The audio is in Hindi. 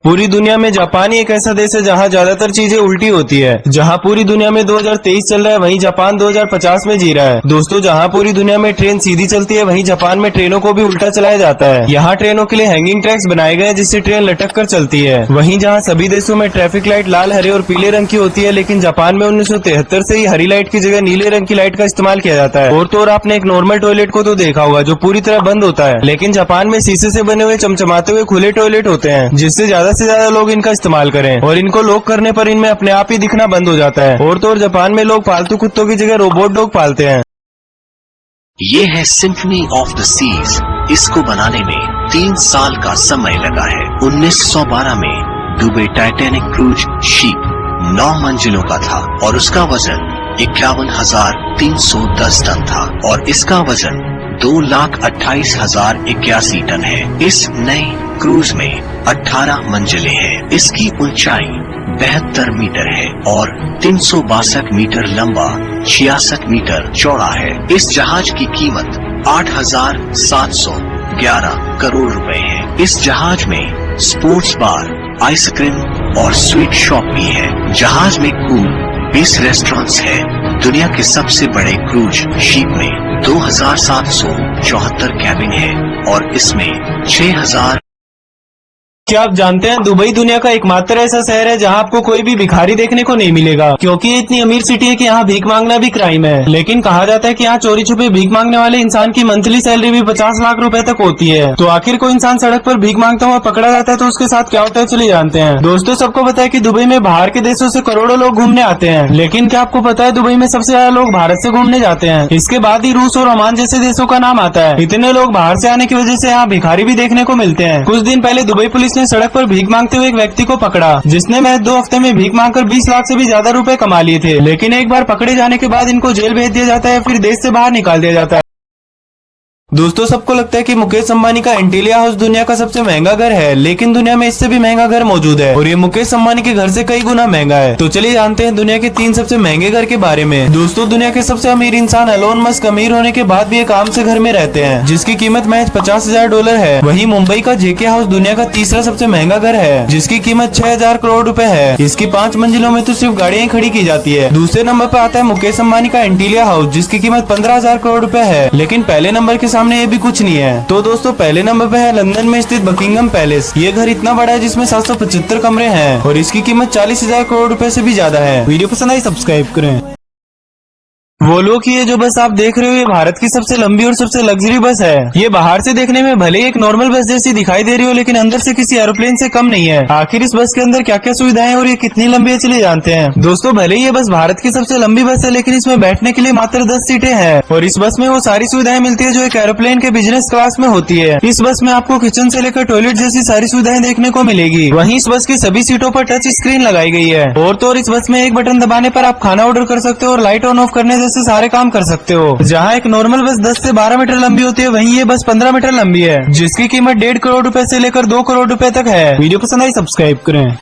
पूरी दुनिया में जापान ही एक ऐसा देश है जहां ज्यादातर चीजें उल्टी होती है। जहां पूरी दुनिया में 2023 चल रहा है वहीं जापान 2050 में जी रहा है। दोस्तों, जहां पूरी दुनिया में ट्रेन सीधी चलती है वहीं जापान में ट्रेनों को भी उल्टा चलाया जाता है। यहाँ ट्रेनों के लिए हैंगिंग ट्रैक्स बनाए गए हैं जिससे ट्रेन लटक कर चलती है। वहीं जहाँ सभी देशों में ट्रैफिक लाइट लाल, हरे और पीले रंग की होती है, लेकिन जापान में 1973 से ही हरी लाइट की जगह नीले रंग की लाइट का इस्तेमाल किया जाता है। और तो और आपने एक नॉर्मल टॉयलेट को तो देखा होगा जो पूरी तरह बंद होता है, लेकिन जापान में शीशे से बने हुए चमचमाते हुए खुले टॉयलेट होते हैं जिससे ज्यादा लोग इनका इस्तेमाल करें और इनको लॉक करने पर इनमें अपने आप ही दिखना बंद हो जाता है। और तो और जापान में लोग पालतू कुत्तों की जगह रोबोट डॉग पालते हैं। ये है सिम्फनी ऑफ द सीज। इसको बनाने में 3 साल का समय लगा है। 1912 में दुबई टाइटैनिक क्रूज शिप 9 मंजिलों का था और उसका वजन 51,310 टन था और इसका वजन 2,28,081 टन है। इस नए क्रूज में 18 मंजिलें हैं। इसकी ऊंचाई 72 मीटर है और 362 मीटर लंबा, 66 मीटर चौड़ा है। इस जहाज की कीमत 8,711 करोड़ रुपए है। इस जहाज में स्पोर्ट्स बार, आइसक्रीम और स्वीट शॉप भी है। जहाज में कुल 20 रेस्टोरेंट्स है। दुनिया के सबसे बड़े क्रूज शिप में 2,774 कैबिन है और इसमें 6,000। क्या आप जानते हैं दुबई दुनिया का एकमात्र ऐसा शहर है जहां आपको कोई भी भिखारी देखने को नहीं मिलेगा, क्योंकि ये इतनी अमीर सिटी है कि यहाँ भीख मांगना भी क्राइम है। लेकिन कहा जाता है कि यहाँ चोरी छुपे भीख मांगने वाले इंसान की मंथली सैलरी भी 50 लाख रुपए तक होती है। तो आखिर कोई इंसान सड़क पर भीख मांगता हुआ पकड़ा जाता है तो उसके साथ क्या होता है, चलिए जानते हैं। दोस्तों, सबको पता है कि दुबई में बाहर के देशों से करोड़ों लोग घूमने आते हैं, लेकिन क्या आपको पता है दुबई में सबसे ज्यादा लोग भारत से घूमने जाते हैं। इसके बाद ही रूस और ओमान जैसे देशों का नाम आता है। इतने लोग बाहर से आने की वजह से यहाँ भिखारी भी देखने को मिलते हैं। कुछ दिन पहले दुबई पुलिस ने सड़क पर भीख मांगते हुए एक व्यक्ति को पकड़ा जिसने महज 2 हफ्ते में भीख मांगकर 20 लाख से भी ज्यादा रुपए कमा लिए थे। लेकिन एक बार पकड़े जाने के बाद इनको जेल भेज दिया जाता है, फिर देश से बाहर निकाल दिया जाता है। दोस्तों, सबको लगता है कि मुकेश अंबानी का एंटीलिया हाउस दुनिया का सबसे महंगा घर है, लेकिन दुनिया में इससे भी महंगा घर मौजूद है और ये मुकेश अंबानी के घर से कई गुना महंगा है। तो चलिए जानते हैं दुनिया के 3 सबसे महंगे घर के बारे में। दोस्तों, दुनिया के सबसे अमीर इंसान एलोन मस्क अमीर होने के बाद भी एक आम से घर में रहते हैं जिसकी कीमत महज $50,000 है। वहीं मुंबई का जेके हाउस दुनिया का तीसरा सबसे महंगा घर है जिसकी कीमत 6,000 करोड़ रुपए है। इसकी 5 मंजिलों में तो सिर्फ गाड़ियां खड़ी की जाती है। दूसरे नंबर पर आता है मुकेश अंबानी का एंटीलिया हाउस जिसकी कीमत 15,000 करोड़ रुपए है, लेकिन पहले नंबर के सामने ये भी कुछ नहीं है। तो दोस्तों, पहले नंबर पे है लंदन में स्थित बकिंगम पैलेस। ये घर इतना बड़ा है जिसमें 775 कमरे हैं और इसकी कीमत 40,000 करोड़ रुपए से भी ज्यादा है। वीडियो पसंद आई सब्सक्राइब करें। वो लोग ये जो बस आप देख रहे हो ये भारत की सबसे लंबी और सबसे लग्जरी बस है। ये बाहर से देखने में भले ही एक नॉर्मल बस जैसी दिखाई दे रही हो, लेकिन अंदर से किसी एरोप्लेन से कम नहीं है। आखिर इस बस के अंदर क्या क्या सुविधाएं और ये कितनी लंबी है, चलिए जानते हैं। दोस्तों, भले ही ये बस भारत की सबसे लंबी बस है, लेकिन इसमें बैठने के लिए मात्र 10 सीटें हैं और इस बस में वो सारी सुविधाएं मिलती है जो एक एरोप्लेन के बिजनेस क्लास में होती है। इस बस में आपको किचन से लेकर टॉयलेट जैसी सारी सुविधाएं देखने को मिलेगी। वहीं इस बस की सभी सीटों पर टच स्क्रीन लगाई गई है और तो और इस बस में एक बटन दबाने पर आप खाना ऑर्डर कर सकते हो और लाइट ऑन ऑफ करने जैसे सारे काम कर सकते हो। जहां एक नॉर्मल बस 10 से 12 मीटर लंबी होती है, वहीं ये बस 15 मीटर लंबी है जिसकी कीमत 1.5 करोड़ रुपए से लेकर 2 करोड़ रुपए तक है। वीडियो पसंद आई सब्सक्राइब करें।